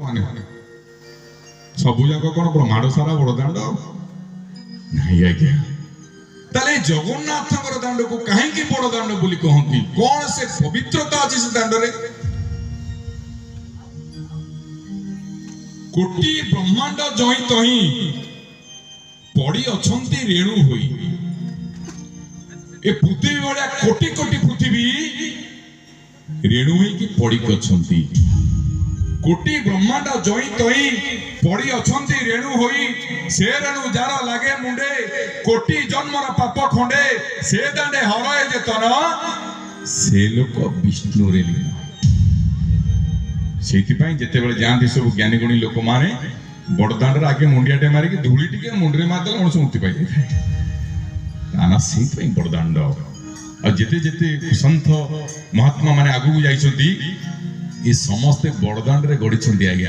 माने सबु जाक कौन ब्रह्मांड सारा बड़ दांड नहीं आज्ञा ताले जगन्नाथ दांड को कहीं बड़ दांड बोली कहती कौन से पवित्रता अच्छी से दांड रे कोटी ब्रह्मांड जई तही पड़ी अछंती रेणु होई ए पृथ्वी वाला कोटी कोटी पृथ्वी रेणु होई की पड़ी अछंती कोटी ब्रह्मांड जई तई पड़ी अछंती रेणु होई से रेणु जार लागे मुंडे कोटी जन्मर पाप खंडे से दांडे हरए जेतन से लोक विष्णु रे लीला सेति पई जेते बेले जांती सब ज्ञानी गुणी लोक माने बड़दांडर आगे मुंडियाटे मारी कि धूली टिके मुंडरे मारदे कोन मुक्ति पाई जाय आना सेति पई बड़दांड आ जेते जेते संत महात्मा माने आगु जाइछंती ये समस्ते बड़दांड रे गड़ी छंडी आज्ञा।